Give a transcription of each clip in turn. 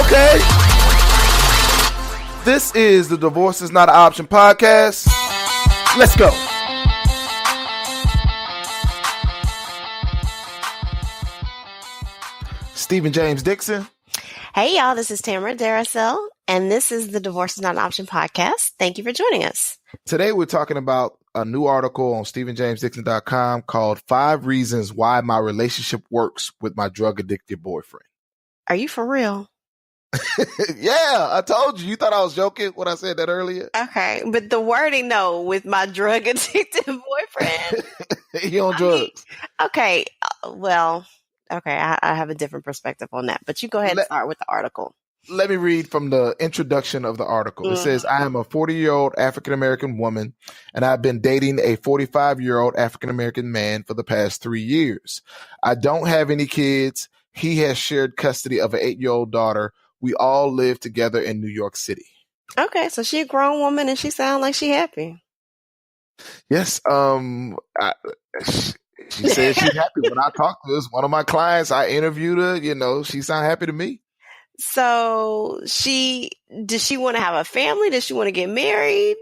Okay. This is the Divorce is Not an Option podcast. Let's go. Stephen James Dixon. Hey, y'all. This is Tamara Daracel, and this is the Divorce is Not an Option podcast. Thank you for joining us. Today, we're talking about a new article on StephenJamesDixon.com called 5 Reasons Why My Relationship Works with My Drug-Addicted Boyfriend. Are you for real? Yeah, I told you. You thought I was joking when I said that earlier? Okay, but the wording, no, with my drug-addicted boyfriend. He on drugs. Okay, I have a different perspective on that, but you go ahead and start with the article. Let me read from the introduction of the article. It says, I am a 40-year-old African-American woman, and I've been dating a 45-year-old African-American man for the past 3 years. I don't have any kids. He has shared custody of an 8-year-old daughter. We all live together in New York City. Okay, so she a grown woman, and she sounds like she happy. Yes, she said she's happy. When I talked to her, one of my clients, I interviewed her, she sounded happy to me. So does she want to have a family? Does she want to get married?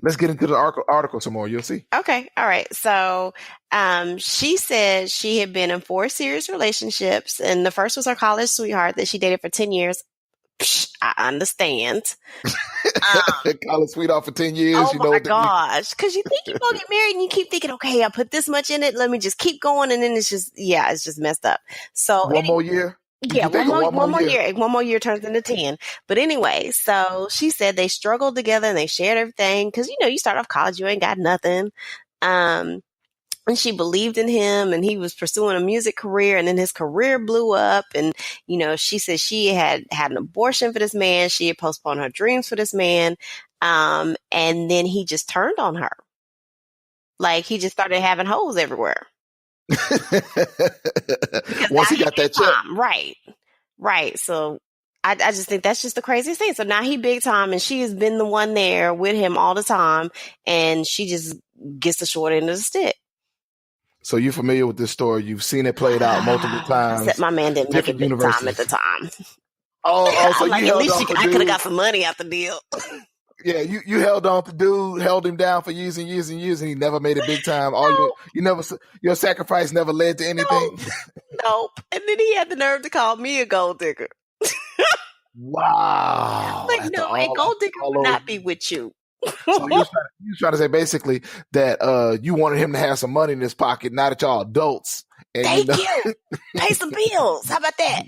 Let's get into the article some more. You'll see. Okay. All right. So she said she had been in 4 serious relationships, and the first was her college sweetheart that she dated for 10 years. I understand. College sweetheart for 10 years. Oh my gosh. Because you think you're going to get married and you keep thinking, okay, I put this much in it. Let me just keep going. And then it's just messed up. So one more year? Yeah, one more year. One more year turns into 10. But anyway, so she said they struggled together and they shared everything because, you start off college, you ain't got nothing. And she believed in him, and he was pursuing a music career, and then his career blew up. And, she said she had an abortion for this man. She had postponed her dreams for this man. And then he just turned on her. Like, he just started having hoes everywhere. Once he got that check. Right. So I just think that's just the craziest thing. So now he big time, and she has been the one there with him all the time, and she just gets the short end of the stick. So you're familiar with this story? You've seen it played out multiple times. Except my man didn't make it big time at the time. So like, at least I could have got some money out the deal. Yeah, you held on to dude, held him down for years and years and years, and he never made it big time. Your sacrifice never led to anything. Nope. And then he had the nerve to call me a gold digger. Wow. Like, no, a gold digger would not be with you. So you was trying to say basically that you wanted him to have some money in his pocket, now that y'all adults. And Thank you. Pay some bills. How about that?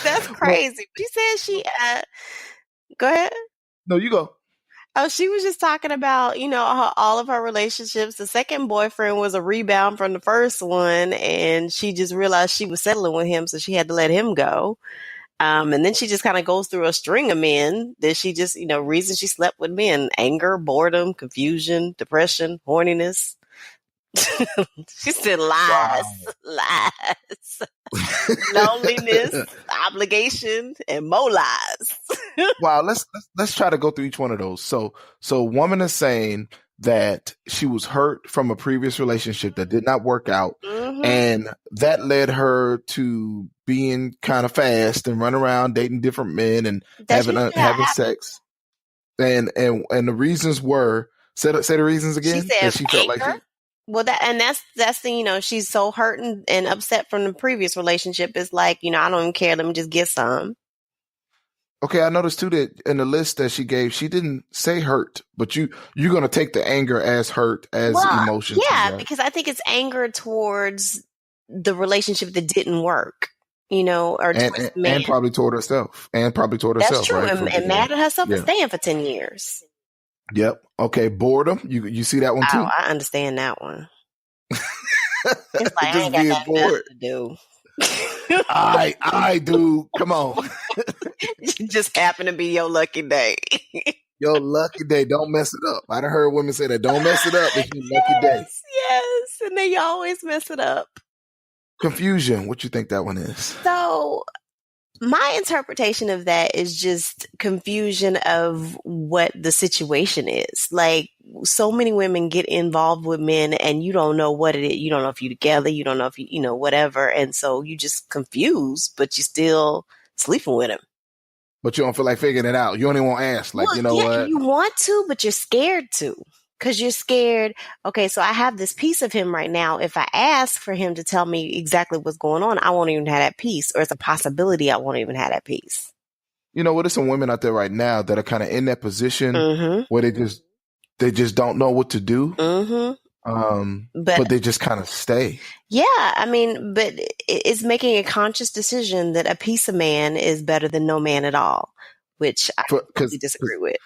That's crazy. She said she go ahead. No, you go. Oh, she was just talking about, all of her relationships. The second boyfriend was a rebound from the first one, and she just realized she was settling with him, so she had to let him go. And then she just kind of goes through a string of men that she just, reasons she slept with men: anger, boredom, confusion, depression, horniness. She said lies, loneliness, obligation, and more lies. Wow, let's try to go through each one of those. So woman is saying that she was hurt from a previous relationship that did not work out, and that led her to being kind of fast and run around dating different men and having sex. And the reasons were say the reasons again. She said that she felt anger. like that's the she's so hurt and upset from the previous relationship. It's like, I don't even care. Let me just get some. Okay, I noticed too that in the list that she gave, she didn't say hurt, but you're going to take the anger as hurt, as emotion. Yeah, because I think it's anger towards the relationship that didn't work, or and probably toward herself. That's true, right? and mad at herself for staying for 10 years. Yep. Okay, boredom. You see that one too? Oh, I understand that one. It's like, I ain't got nothing else to do. I do. Come on. It just happened to be your lucky day. Your lucky day. Don't mess it up. I done heard women say that. Don't mess it up. It's your lucky day. Yes. And they always mess it up. Confusion. What you think that one is? So my interpretation of that is just confusion of what the situation is. Like, so many women get involved with men and you don't know what it is. You don't know if you're together. You don't know if you know, whatever. And so you just confused, but you still sleeping with him. But you don't feel like figuring it out. You don't even want to ask. Like, Well, you know yeah, what? you want to, but you're scared to. Because you're scared, okay, so I have this piece of him right now. If I ask for him to tell me exactly what's going on, I won't even have that piece. Or it's a possibility I won't even have that piece. You know what? There's some women out there right now that are kind of in that position Mm-hmm. where they just don't know what to do. Mm-hmm. But they just kind of stay. Yeah, I mean, but it's making a conscious decision that a piece of man is better than no man at all, which I completely disagree with.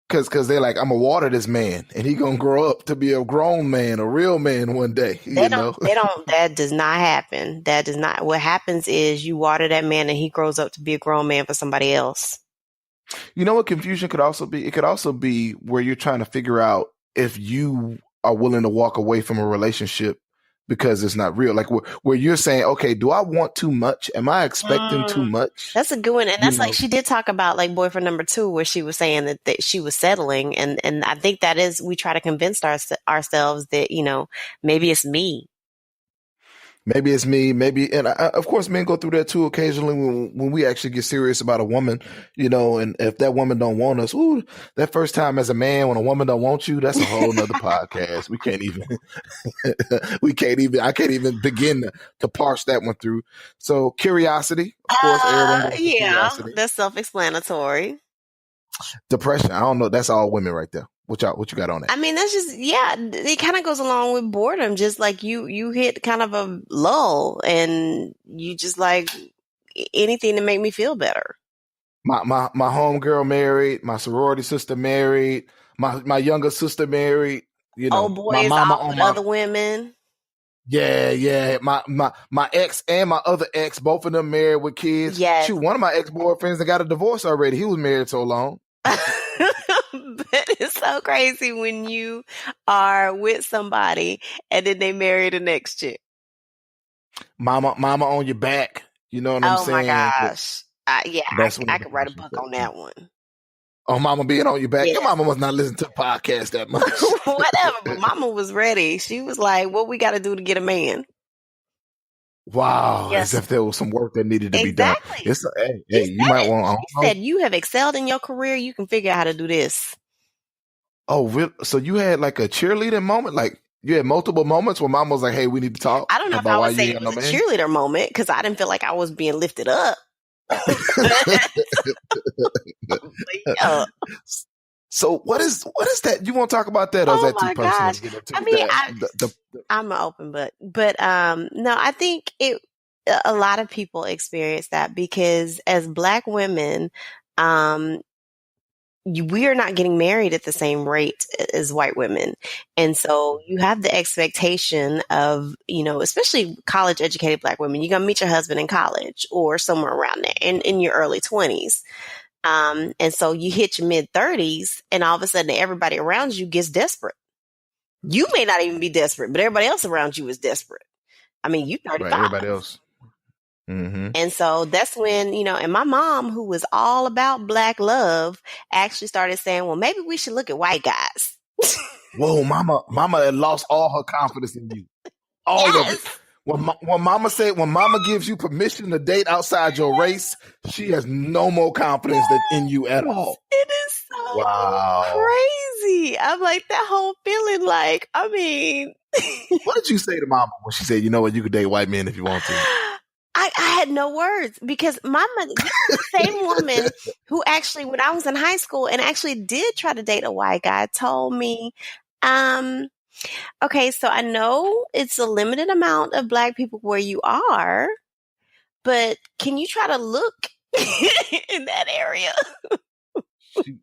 Because they're like, I'm gonna water this man, and he gonna grow up to be a grown man, a real man one day. That does not happen. That does not. What happens is you water that man, and he grows up to be a grown man for somebody else. You know what confusion could also be? It could also be where you're trying to figure out if you are willing to walk away from a relationship because it's not real. Like where you're saying, okay, do I want too much? Am I expecting too much? That's a good one. And that's like, she did talk about like boyfriend number 2, where she was saying that she was settling. And I think that is, we try to convince ourselves that, you know, maybe it's me. Maybe it's me, maybe, and of course, men go through that too occasionally when we actually get serious about a woman, you know, and if that woman don't want us, ooh, that first time as a man when a woman don't want you, that's a whole nother podcast. We can't even, I can't even begin to parse that one through. So curiosity, of course, everyone goes through curiosity. That's self-explanatory. Depression, I don't know, that's all women right there. What you got on that? I mean, that's just, yeah, it kind of goes along with boredom. Just like you hit kind of a lull and you just like anything to make me feel better. My homegirl married, my sorority sister married, my younger sister married, you know, my mama on other women. Yeah. My ex and my other ex, both of them married with kids. Yes. Shoot, one of my ex-boyfriends that got a divorce already. He was married so long. But it's so crazy when you are with somebody and then they marry the next chick. Mama on your back. You know what I'm saying? Oh my gosh. I could write a book on that one. Oh, mama being on your back. Yes. Your mama must not listen to the podcast that much. Whatever, but mama was ready. She was like, what we got to do to get a man? Wow. Yes. As if there was some work that needed to be done. Hey, you might want to. He said, you have excelled in your career. You can figure out how to do this. Oh, really? So you had like a cheerleader moment? Like you had multiple moments where mama was like, hey, we need to talk? I don't know if I would say it was a cheerleader moment because I didn't feel like I was being lifted up. So what is that? You want to talk about that, or is that too personal? I mean, I'm an open book, but no, I think a lot of people experience that because as Black women, we are not getting married at the same rate as white women. And so you have the expectation of, you know, especially college educated Black women, you're going to meet your husband in college or somewhere around there in your early 20s. And so you hit your mid 30s and all of a sudden everybody around you gets desperate. You may not even be desperate, but everybody else around you is desperate. I mean, you 35. Right, everybody else. Mm-hmm. And so that's when, you know, and my mom, who was all about Black love, actually started saying, well, maybe we should look at white guys. Whoa, mama had lost all her confidence in you. All of it. When mama gives you permission to date outside your race, she has no more confidence in you at all. It is so crazy. I'm like, that whole feeling, like, I mean. What did you say to mama when she said, you know what, you could date white men if you want to? I had no words because my mother, the same woman who actually, when I was in high school and actually did try to date a white guy, told me, okay, so I know it's a limited amount of Black people where you are, but can you try to look in that area?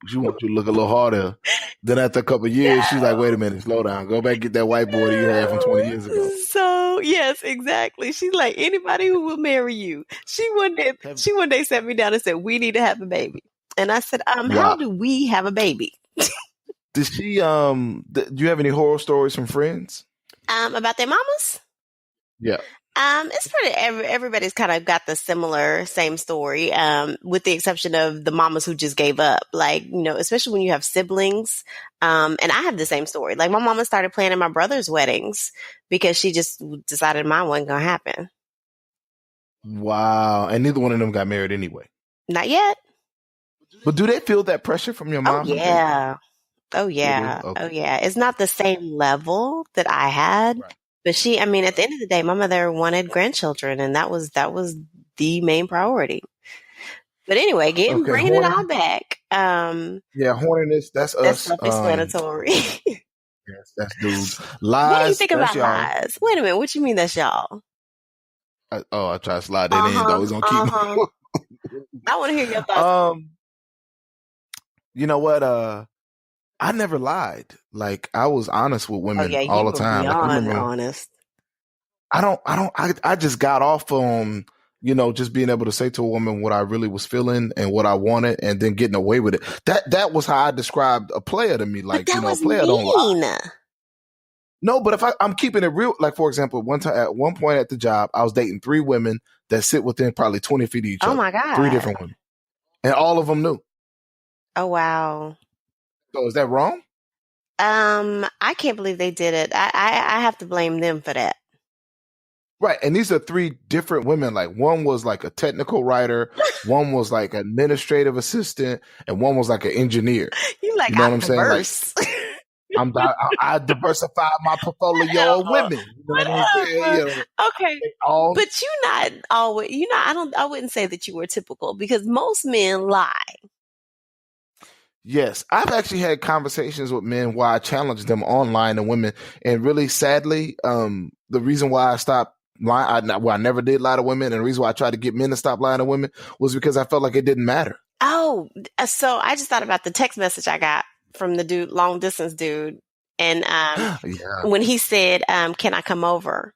She wants you to look a little harder. Then after a couple of years, she's like, wait a minute, slow down. Go back and get that white boy that you had from 20 years ago. So, yes, exactly. She's like, anybody who will marry you. She one day sat me down and said, we need to have a baby. And I said, how do we have a baby? Did she, do you have any horror stories from friends? About their mamas? Yeah. It's pretty, everybody's kind of got the same story, with the exception of the mamas who just gave up. Like, you know, especially when you have siblings. And I have the same story. Like my mama started planning my brother's weddings because she just decided mine wasn't going to happen. Wow. And neither one of them got married anyway. Not yet. But do they feel that pressure from your Oh mom, do they? yeah. Oh They do? yeah. Oh Okay. yeah. It's not the same level that I had, Right. but I mean, at the end of the day, my mother wanted grandchildren, and that was the main priority. But anyway, Okay. bringing it all back. Yeah, horniness, that's That's us. self-explanatory. Yes, that's dudes. What do you Lies, think that's about y'all. lies? Wait a minute. What you mean that's y'all? I try to slide that in, Uh-huh. though. It's gonna keep Uh-huh. I want to hear your thoughts. um, you know what? I never lied. Like I was honest with Oh women yeah, all you the were time. Like I beyond remember honest. I just got off on, just being able to say to a woman what I really was feeling and what I wanted and then getting away with it. That was how I described a player to me. But Like, that a was player don't lie. mean. No, but if I'm keeping it real, like for example, at one point at the job, I was dating 3 women that sit within probably 20 feet of each Oh other. my 3 God. different women. And all of them knew. Oh wow. So is that wrong? I can't believe they did it. I have to blame them for that. Right. And these are 3 different women. Like one was like a technical writer, one was like an administrative assistant, and one was like an engineer. You like You know what I'm I'm saying? Like diverse. I diversified my portfolio of Whatever. women. You know what I'm saying? Whatever. Okay. They all But you not always, I wouldn't say that you were typical because most men lie. yes. I've actually had conversations with men where I challenged them online and women, and really sadly, the reason why I stopped lying, I never did lie to women, and the reason why I tried to get men to stop lying to women was because I felt like it didn't matter. Oh, so I just thought about the text message I got from the dude, long distance dude. And Yeah. when he said, can I come over?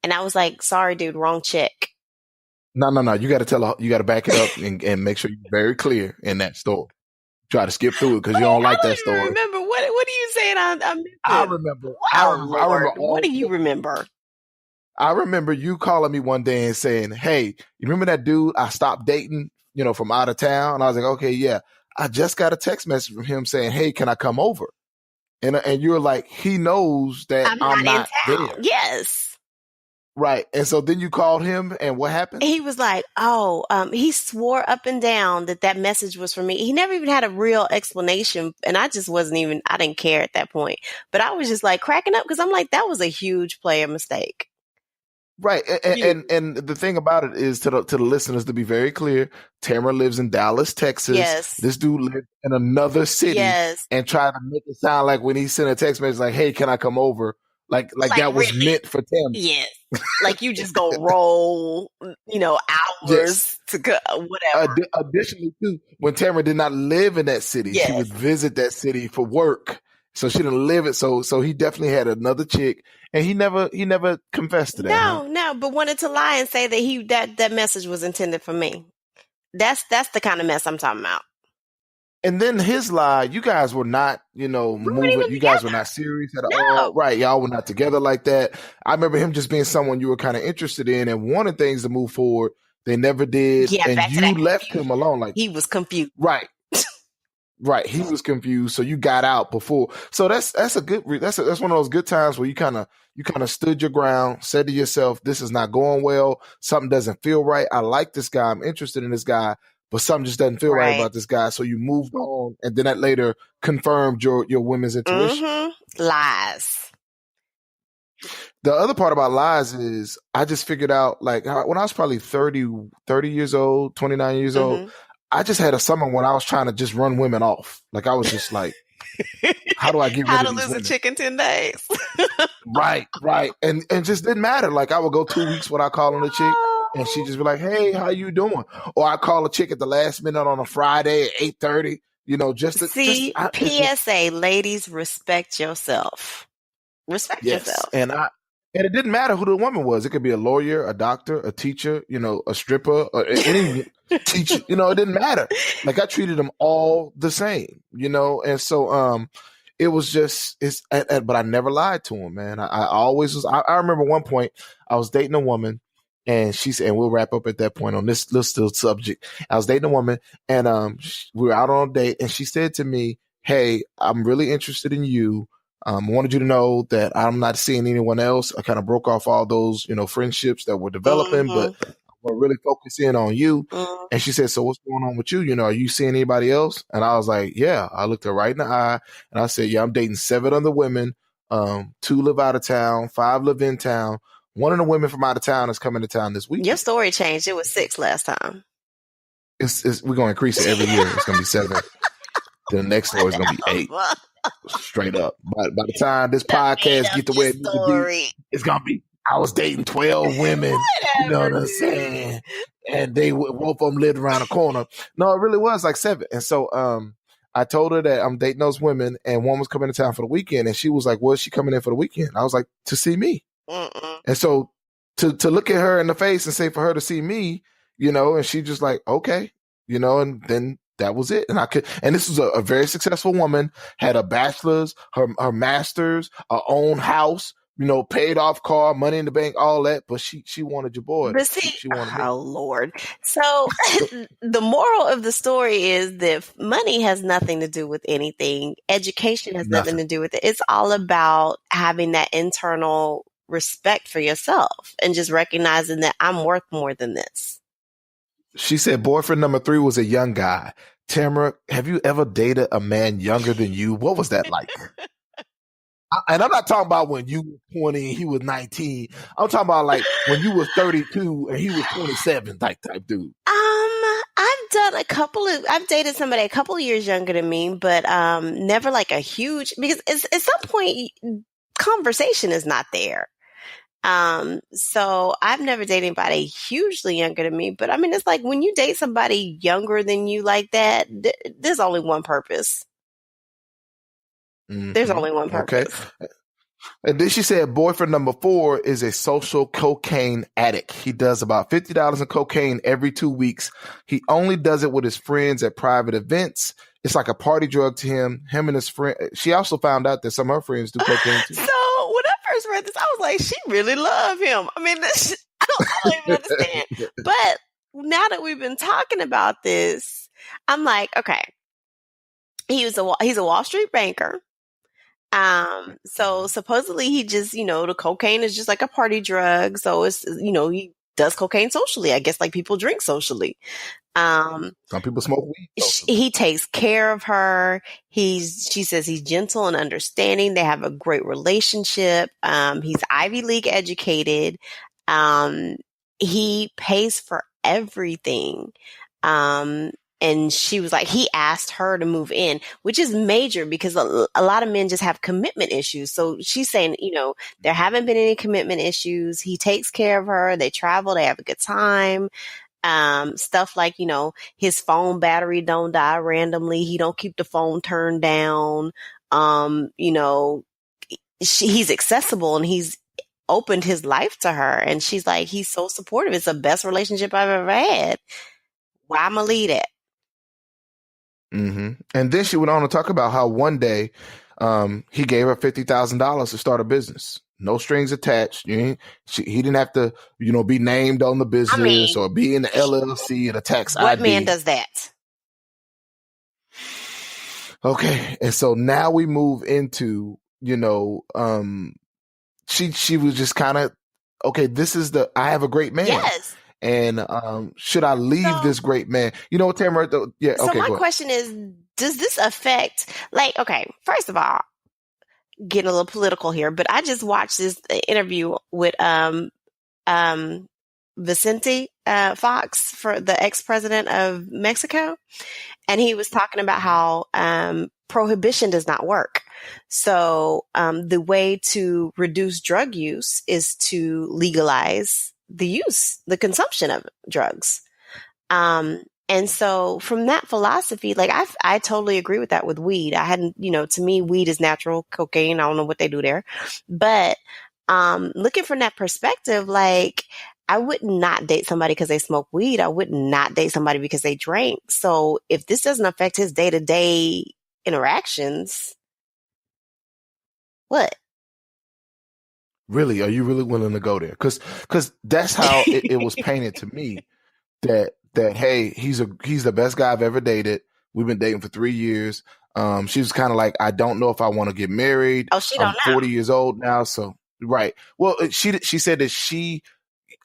And I was like, sorry, dude, wrong chick. No. You got to you got to back it up and make sure you're very clear in that story. Try to skip through it because you don't I like that don't even story. remember. What are you saying? I missed I it. remember. Oh, I remember Lord. What do you remember? I remember you calling me one day and saying, "Hey, you remember that dude I stopped dating, from out of town?" And I was like, "Okay, yeah." I just got a text message from him saying, "Hey, can I come over?" And you were like, "He knows that I'm I'm not in not town. there." Yes. Right. And so then you called him and what happened? He was like, oh, he swore up and down that message was for me. He never even had a real explanation. And I just I didn't care at that point. But I was just like cracking up because I'm like, that was a huge player mistake. Right. And the thing about it is to the listeners, to be very clear, Tamara lives in Dallas, Texas. Yes. This dude lived in another city. Yes. And tried to make it sound like when he sent a text message like, "Hey, can I come over?" Like that was really? meant for Tamara. Yes. Like you just gonna roll, hours Yes. to go, whatever. Additionally, too, when Tamara did not live in that city, she would visit that city for work. So she didn't live it. So he definitely had another chick, and he never confessed to that. No, but wanted to lie and say that that message was intended for me. That's the kind of mess I'm talking about. And then his lie, you guys were not, moving. You guys were not serious at all. Right. Y'all were not together like that. I remember him just being someone you were kind of interested in and wanted things to move forward. They never did. Yeah, and back to you that left him alone. Like he was confused. Right. Right. He was confused. So you got out before. So that's a good, that's one of those good times where you kind of stood your ground, said to yourself, this is not going well. Something doesn't feel right. I like this guy. I'm interested in this guy, but something just doesn't feel right about this guy. So you moved on. And then that later confirmed your women's intuition. Mm-hmm. Lies. The other part about lies is I just figured out, like, when I was probably 30 years old, 29 years old, I just had a summer when I was trying to just run women off. Like I was just like, how do I get rid of these women? How to lose a chick in 10 days. Right. And just didn't matter. Like I would go 2 weeks without calling a chick and she'd just be like, "Hey, how you doing?" Or I call a chick at the last minute on a Friday at 8:30, just to PSA, ladies, respect yourself. Respect yourself. And it didn't matter who the woman was. It could be a lawyer, a doctor, a teacher, a stripper, or any teacher. It didn't matter. Like I treated them all the same. And so it was just but I never lied to him, man. I always was. I remember one point I was dating a woman, and she said, and we'll wrap up at that point on this little subject. I was dating a woman, and we were out on a date, and she said to me, "Hey, I'm really interested in you. I wanted you to know that I'm not seeing anyone else." I kind of broke off all those, friendships that were developing, but I or really focus in on you. Mm. And she said, so what's going on with you? You know, are you seeing anybody else? And I was like, yeah. I looked her right in the eye and I said, yeah, I'm dating 7 other women. 2 live out of town, 5 live in town. One of the women from out of town is coming to town this week. Your story changed. It was 6 last time. We're going to increase it every year. It's going to be 7. The next story is going to be 8. Straight up. By the time this podcast get to where it needs to be, it's going to be, I was dating 12 women. You know what I'm saying? And both of them lived around the corner. No, it really was like 7. And so I told her that I'm dating those women, and one was coming to town for the weekend. And she was like, well, is she coming in for the weekend? I was like, to see me. And so to look at her in the face and say for her to see me, you know, and she just like, okay, you know, and then that was it. And this was a very successful woman, had a bachelor's, her master's, her own house, you know, paid off car, money in the bank, all that. But she wanted your boy. But see, she wanted me. Oh Lord. So the moral of the story is that money has nothing to do with anything. Education has nothing to do with it. It's all about having that internal respect for yourself and just recognizing that I'm worth more than this. She said boyfriend number 3 was a young guy. Tamara, have you ever dated a man younger than you? What was that like? And I'm not talking about when you were 20 and he was 19. I'm talking about like when you were 32 and he was 27 type dude. I've dated somebody a couple of years younger than me, but never like a huge, because at some point conversation is not there. So I've never dated anybody hugely younger than me, but I mean, it's like when you date somebody younger than you like that, there's only one purpose. Mm-hmm. There's only one purpose. Okay. And then she said boyfriend number 4 is a social cocaine addict. He does about $50 in cocaine every 2 weeks. He only does it with his friends at private events. It's like a party drug to him and his friend. She also found out that some of her friends do cocaine too. So when I first read this, I was like, she really loved him. I mean, I don't even understand. But now that we've been talking about this, I'm like, okay, he's a Wall Street banker. So supposedly he just, you know, the cocaine is just like a party drug. So it's, you know, he does cocaine socially. I guess like people drink socially. Some people smoke weed socially. He takes care of her. She says he's gentle and understanding. They have a great relationship. He's Ivy League educated. He pays for everything. And she was like, he asked her to move in, which is major because a lot of men just have commitment issues. So she's saying, you know, there haven't been any commitment issues. He takes care of her. They travel. They have a good time. Stuff like, you know, his phone battery don't die randomly. He don't keep the phone turned down. You know, he's accessible and he's opened his life to her. And she's like, he's so supportive. It's the best relationship I've ever had. Why I'm gonna leave it? Mm-hmm. And then she went on to talk about how one day he gave her $50,000 to start a business. No strings attached. He didn't have to, you know, be named on the business or be in the LLC and a tax ID. What man does that? Okay. And so now we move into, you know, she was just kind of, okay, I have a great man. Yes. And should I leave this great man? You know what, Tamara? Yeah. So okay. my question is, does this affect, like, okay, first of all, getting a little political here, but I just watched this interview with Vicente Fox, for the ex-president of Mexico, and he was talking about how prohibition does not work. So the way to reduce drug use is to legalize the consumption of drugs. And so from that philosophy, like I totally agree with that with weed. I hadn't, you know, to me, weed is natural. Cocaine, I don't know what they do there, but looking from that perspective, like I would not date somebody because they smoke weed. I would not date somebody because they drank. So if this doesn't affect his day-to-day interactions, what? Really? Are you really willing to go there? Because that's how it was painted to me that hey, he's the best guy I've ever dated. We've been dating for 3 years. She was kind of like, I don't know if I want to get married. Oh, she don't know. I'm 40 years old now, so right. Well, she said that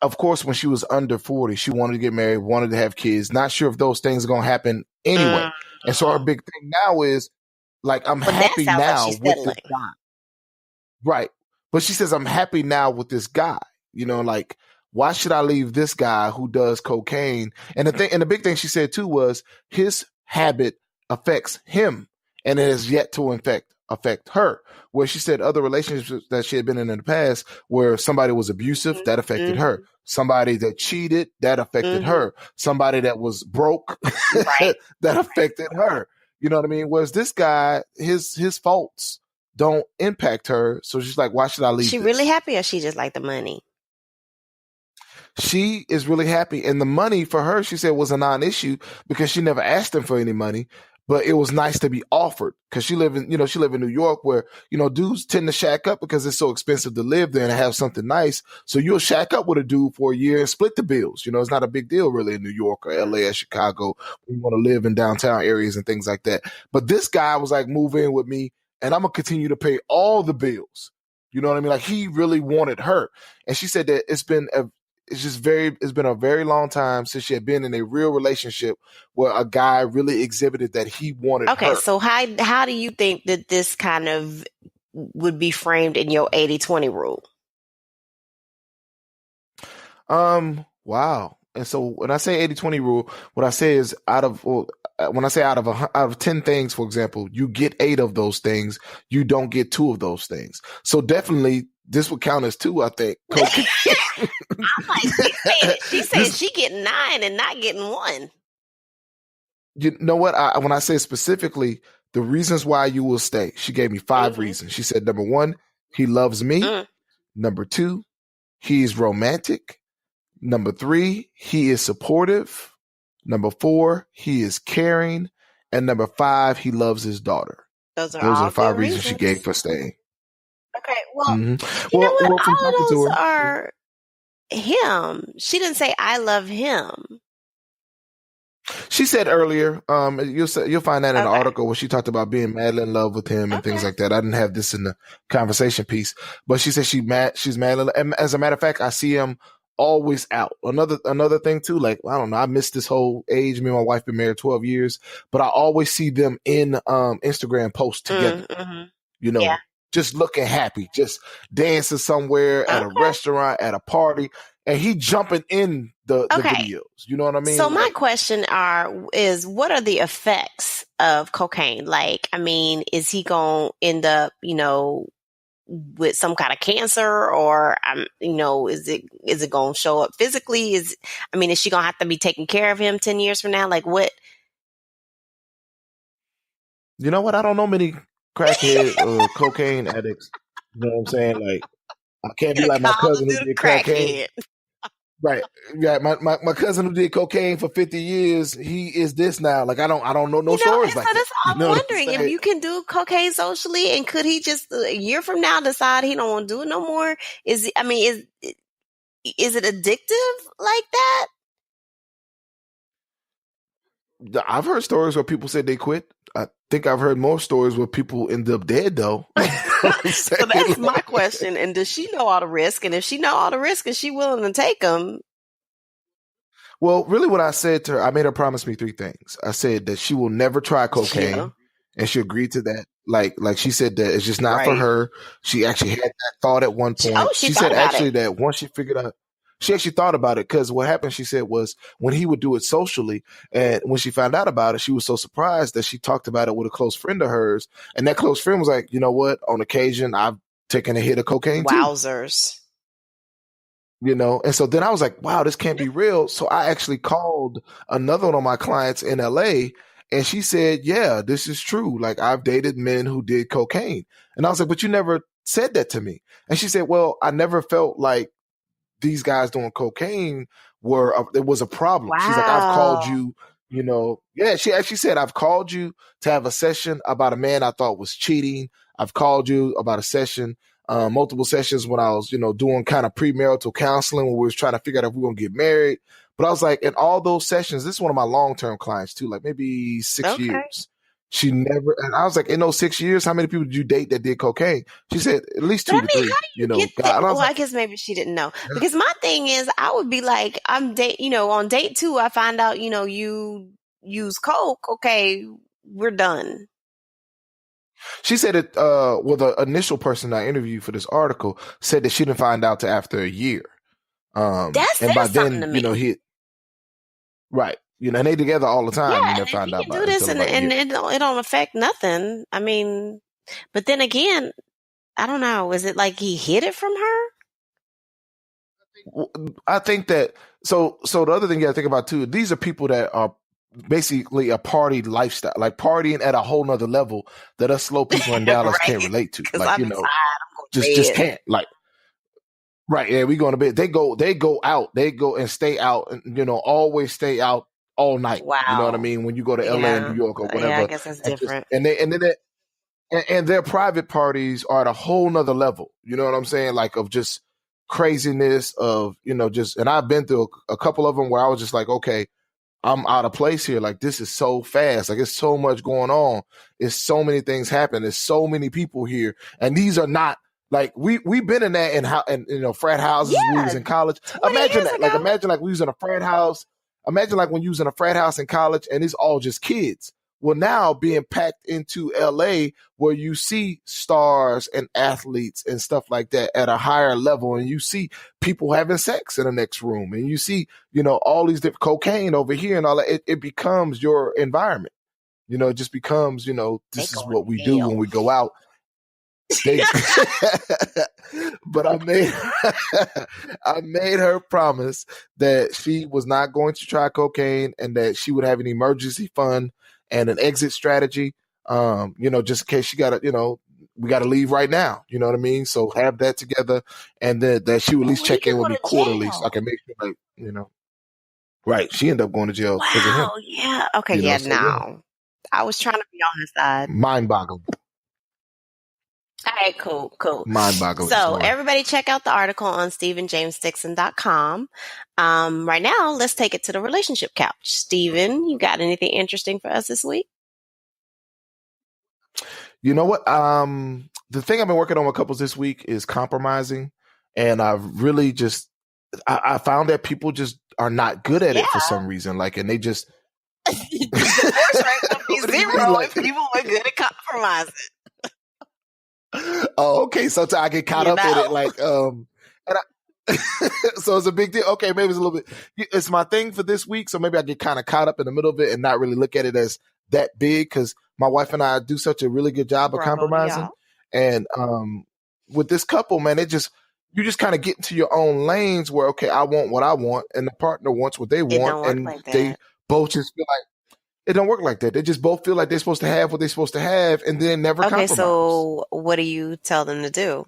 of course, when she was under 40, she wanted to get married, wanted to have kids, not sure if those things are going to happen anyway. And so her big thing now is like, I'm But that happy sounds like now she's with this settling. guy. Right. But she says, I'm happy now with this guy. You know, like, why should I leave this guy who does cocaine? And the big thing she said too was his habit affects him and it has yet to affect her. Where she said other relationships that she had been in the past where somebody was abusive, that affected her. Somebody that cheated, that affected her. Somebody that was broke, Right. that affected her. You know what I mean? Whereas this guy, his faults don't impact her. So she's like, why should I leave She this? really happy or she just like the money? She is really happy. And the money for her, she said, was a non-issue because she never asked him for any money. But it was nice to be offered because she live in New York where, dudes tend to shack up because it's so expensive to live there and have something nice. So you'll shack up with a dude for a year and split the bills. It's not a big deal really in New York or LA or Chicago. We want to live in downtown areas and things like that. But this guy was like, move in with me and I'm going to continue to pay all the bills. You know what I mean? Like he really wanted her. And she said that it's been a very long time since she had been in a real relationship where a guy really exhibited that he wanted her. Okay, so how do you think that this kind of would be framed in your 80-20 rule? Wow. And so when I say 80-20 rule, what I say is out of 10 things, for example, you get 8 of those things, you don't get 2 of those things. So definitely this would count as 2, I think. I'm like, she said she getting 9 and not getting 1. You know what? When I say specifically the reasons why you will stay, she gave me 5 reasons. She said, number 1, he loves me. Number 2, he's romantic. Number 3, he is supportive. Number 4, he is caring. And number 5, he loves his daughter. Those are the 5 reasons she gave for staying. Okay, well, you know what? All of those are him. She didn't say I love him. She said earlier, you'll find that in an article where she talked about being madly in love with him and things like that. I didn't have this in the conversation piece, but she said she's madly in love. And as a matter of fact, I see him always out. Another thing too, like, I don't know, I missed this whole age. Me and my wife been married 12 years, but I always see them in Instagram posts together. Just looking happy, just dancing somewhere at a restaurant, at a party, and he jumping in the videos. You know what I mean? So my question is what are the effects of cocaine? Like, I mean, is he going to end up, with some kind of cancer or, is it going to show up physically? Is she going to have to be taking care of him 10 years from now? Like what? You know what? I don't know many crackhead or cocaine addicts. You know what I'm saying? Like, I can't be like my cousin who did cocaine. Right. Yeah. My cousin who did cocaine for 50 years, he is this now. Like, I don't know stories like that. That's all I'm wondering. If you can do cocaine socially, and could he just a year from now decide he don't want to do it no more? Is it addictive like that? I've heard stories where people said they quit. I think I've heard more stories where people end up dead though. So that's my question. And does she know all the risk? And if she know all the risk, is she willing to take them? Well, really what I said to her, I made her promise me 3 things. I said that she will never try cocaine and she agreed to that. Like she said that it's just not for her. She actually had that thought at one point. She said actually that once she figured out, she actually thought about it because what happened, she said, was when he would do it socially, and when she found out about it, she was so surprised that she talked about it with a close friend of hers, and that close friend was like, you know what? On occasion, I've taken a hit of cocaine too. Wowzers. And so then I was like, wow, this can't be real. So I actually called another one of my clients in LA, and she said, yeah, this is true. Like, I've dated men who did cocaine. And I was like, but you never said that to me. And she said, well, I never felt like these guys doing cocaine it was a problem. Wow. She's like, I've called you, she actually said, I've called you to have a session about a man I thought was cheating. I've called you about a session, multiple sessions when I was, doing kind of premarital counseling when we was trying to figure out if we were going to get married. But I was like, in all those sessions, this is one of my long-term clients too, like maybe 6 years. She never, and I was like, in those 6 years, how many people did you date that did cocaine? She said at least But 2 I to mean, 3. how do you get God, that? and I was Well, like, I guess maybe she didn't know. yeah. Because my thing is, I would be like, on date 2, I find out, you use coke. Okay, we're done. She said it. Well, the initial person I interviewed for this article said that she didn't find out till after a year. That And by says something then, to me. he right. And they together all the Yeah, time. You and never if found he out can do about this until and, about a year. it don't affect nothing, I mean, but then again, I don't know. Is it like he hid it from her? I think that so the other thing you got to think about too, these are people that are basically a party lifestyle, like partying at a whole nother level that us slow people in Dallas can't Right? relate to. Because Like, I'm tired. I'm going to just bed. can't. Like, right, yeah, we going to bed. They go out. They go and stay out and always stay out all night. You know what I Wow. mean? When you go to LA and New Yeah. York or Yeah, I whatever, guess that's and just different. and their private parties are at a whole nother level. You know what I'm saying? Like of just craziness of, just, and I've been through a couple of them where I was just like, okay, I'm out of place here. Like this is so fast. Like it's so much going on. It's so many things happen. There's so many people here. And these are not like we've been in that and frat houses when we was Yeah, in college. 20 Imagine years that. Like ago. imagine like we was in a frat house. Imagine like when you was in a frat house in college and it's all just kids. Well, now being packed into LA where you see stars and athletes and stuff like that at a higher level, and you see people having sex in the next room, and you see, all these different cocaine over here and all that, it becomes your environment. It just becomes, They this is going what we to do hell. when we go out. They, but I made her promise that she was not going to try cocaine and that she would have an emergency fund and an exit strategy. Just in case she got to, we got to leave right now. You know what I mean? So have that together, and that she would at least He check could in go with me to quarterly, so I jail. can make sure, like, right. She ended up going to jail because of him. Wow. Yeah. Okay. Yeah. So yeah, No, I was trying to be on his side. mind-boggling, All right, cool. mind-boggling So story. everybody check out the article on StephenJamesDixon.com. Right now, let's take it to the relationship couch. Stephen, you got anything interesting for us this week? You know what? The thing I've been working on with couples this week is compromising. And I've really I found that people just are not good at it for some reason. Like, and they just. Divorce rate would be What do you mean, zero like- if people were good at compromising. Oh, okay. So I get caught up in it. Like, and so it's a big deal. Okay, maybe it's a little bit. It's my thing for this week, so maybe I get kind of caught up in the middle of it and not really look at it as that big because my wife and I do such a really good job of compromising. And with this couple, man, you just kind of get into your own lanes where okay, I want what I want, and the partner wants what they want, and they both just feel like it don't work like that. They just both feel like they're supposed to have what they're supposed to have, and then never compromise. So what do you tell them to do?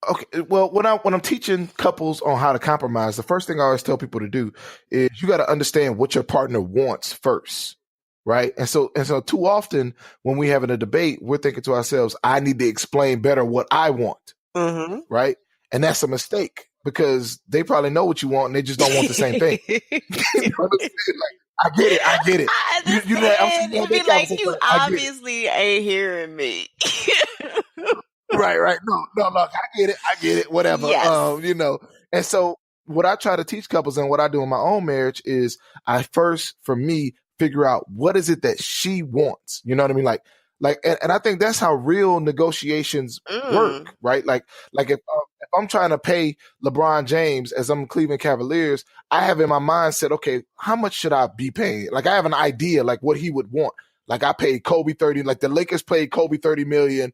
Okay, well, when I'm teaching couples on how to compromise, the first thing I always tell people to do is you got to understand what your partner wants first, right? And so too often when we having a debate, we're thinking to ourselves, I need to explain better what I want, right? And that's a mistake because they probably know what you want and they just don't want the same thing. You understand? Like, I get it. You obviously ain't hearing me. Right. No, I get it. Whatever. Yes. And so what I try to teach couples and what I do in my own marriage is I first, for me, figure out what is it that she wants. You know what I mean? And I think that's how real negotiations work, right? Like if I'm trying to pay LeBron James as I'm Cleveland Cavaliers, I have in my mindset, okay, how much should I be paying? Like I have an idea, like what he would want. Like I paid Kobe 30, like the Lakers paid Kobe 30 million.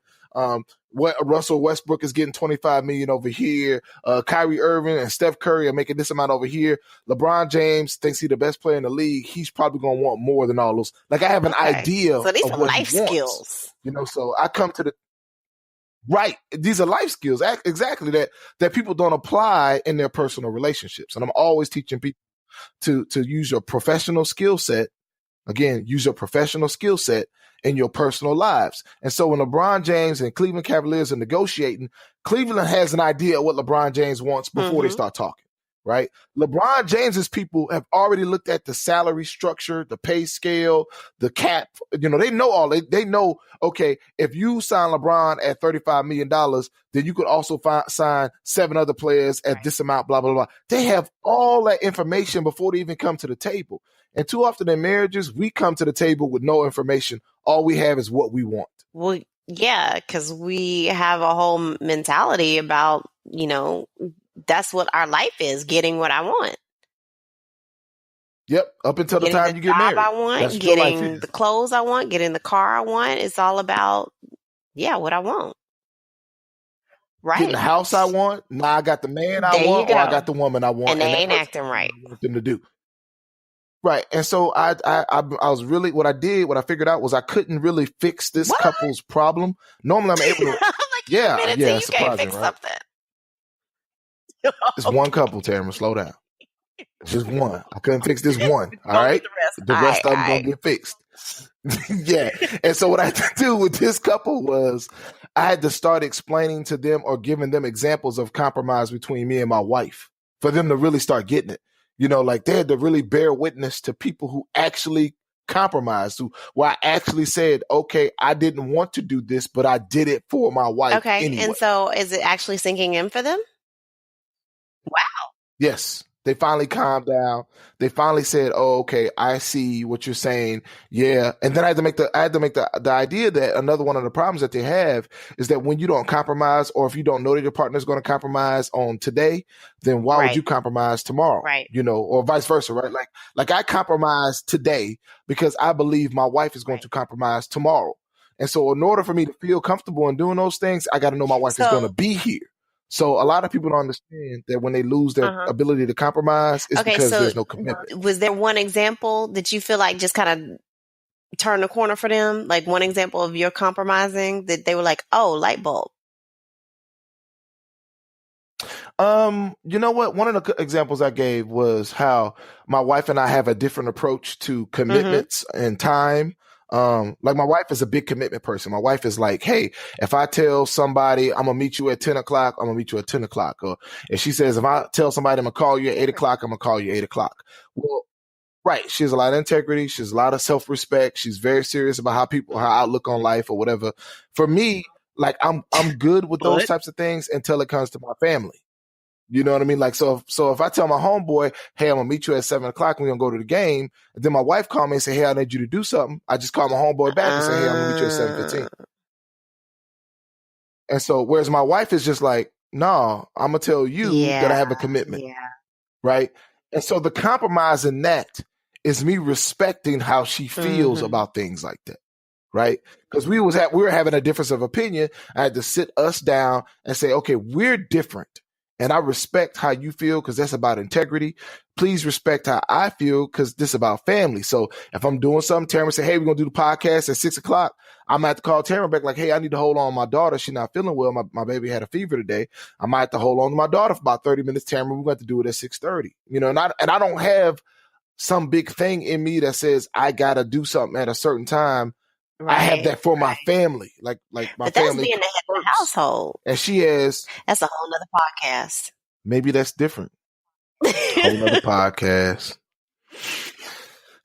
What Russell Westbrook is getting 25 million over here. Kyrie Irving and Steph Curry are making this amount over here. LeBron James thinks he's the best player in the league. He's probably going to want more than all those. Like I have an idea. So these of are what life he wants, skills. So I come to right. These are life skills. Exactly that people don't apply in their personal relationships. And I'm always teaching people to use your professional skill set. Again, use your professional skill set in your personal lives. And so when LeBron James and Cleveland Cavaliers are negotiating, Cleveland has an idea of what LeBron James wants before they start talking, right? LeBron James's people have already looked at the salary structure, the pay scale, the cap. You know, they know all. They know, okay, if you sign LeBron at $35 million, then you could also sign 7 other players at this amount, blah, blah, blah. They have all that information before they even come to the table. And too often in marriages, we come to the table with no information. All we have is what we want. Well, yeah, because we have a whole mentality about, you know, that's what our life is, getting what I want. Yep, up until the time you get married. I want, that's getting the clothes I want, getting the car I want. It's all about, what I want. Right. Getting the house I want. Now I got the man I want, or I got the woman I want. And they ain't acting right. I want them to do. Right. And so I was really, what I figured out was I couldn't really fix this couple's problem. Normally I'm able to. You surprising, right? It's one couple, Tamara. Slow down. It's just one. I couldn't fix this one. All right. The rest of them gonna get fixed. Yeah. And so what I had to do with this couple was I had to start explaining to them or giving them examples of compromise between me and my wife for them to really start getting it. You know, like they had to really bear witness to people who actually compromised, where I actually said, okay, I didn't want to do this, but I did it for my wife. Okay. Anyway. And so is it actually sinking in for them? Wow. Yes. They finally calmed down. They finally said, "Oh, okay, I see what you're saying." Yeah, and then I had to make the idea that another one of the problems that they have is that when you don't compromise, or if you don't know that your partner is going to compromise on today, then why would you compromise tomorrow? Right. You know, or vice versa, right? Like I compromise today because I believe my wife is going to compromise tomorrow, and so in order for me to feel comfortable in doing those things, I got to know my wife is going to be here. So a lot of people don't understand that when they lose their ability to compromise, it's because there's no commitment. Was there one example that you feel like just kind of turned the corner for them? Like one example of your compromising that they were like, oh, light bulb. You know what? One of the examples I gave was how my wife and I have a different approach to commitments and time. Like my wife is a big commitment person. My wife is like, hey, if I tell somebody I'm gonna meet you at 10 o'clock, I'm gonna meet you at 10 o'clock. Or if she says, if I tell somebody I'm gonna call you at 8 o'clock, I'm gonna call you at 8 o'clock. Well, right. She has a lot of integrity. She has a lot of self-respect. She's very serious about her outlook on life or whatever. For me, like I'm good with those types of things until it comes to my family. You know what I mean? Like, so if I tell my homeboy, hey, I'm gonna meet you at 7 o'clock, we're gonna go to the game, and then my wife call me and say, hey, I need you to do something, I just call my homeboy back and say, hey, I'm gonna meet you at 7:15. And so, whereas my wife is just like, no, I'm gonna tell you that I have a commitment. Yeah. Right. And so the compromise in that is me respecting how she feels about things like that. Right. Because we were having a difference of opinion. I had to sit us down and say, okay, we're different. And I respect how you feel because that's about integrity. Please respect how I feel because this is about family. So if I'm doing something, Tamara say, hey, we're going to do the podcast at 6 o'clock. I'm going to have to call Tamara back like, hey, I need to hold on to my daughter. She's not feeling well. My baby had a fever today. I might have to hold on to my daughter for about 30 minutes. Tamara, we're going to have to do it at 6:30. You know, and I don't have some big thing in me that says I got to do something at a certain time. Right, I have that for my family, like my but family. That's being the head of the household, and she has. That's a whole nother podcast. Maybe that's different. Whole nother podcast.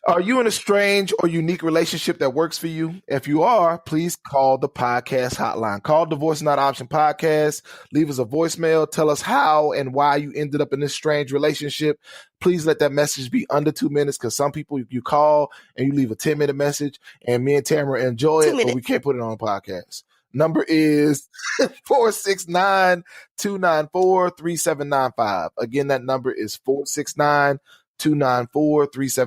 Are you in a strange or unique relationship that works for you? If you are, please call the podcast hotline. Call Divorce Not Option Podcast. Leave us a voicemail. Tell us how and why you ended up in this strange relationship. Please let that message be under 2 minutes because some people you call and you leave a 10-minute message and me and Tamara enjoy it, but we can't put it on a podcast. Number is 469-294-3795. Again, that number is 469-294-3795.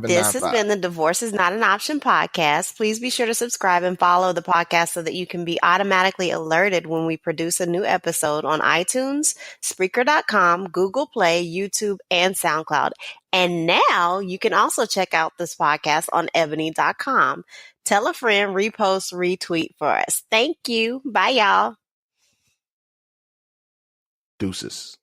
This has been the Divorce is Not an Option podcast. Please be sure to subscribe and follow the podcast so that you can be automatically alerted when we produce a new episode on iTunes, Spreaker.com, Google Play, YouTube, and SoundCloud. And now you can also check out this podcast on Ebony.com. Tell a friend, repost, retweet for us. Thank you. Bye, y'all. Deuces.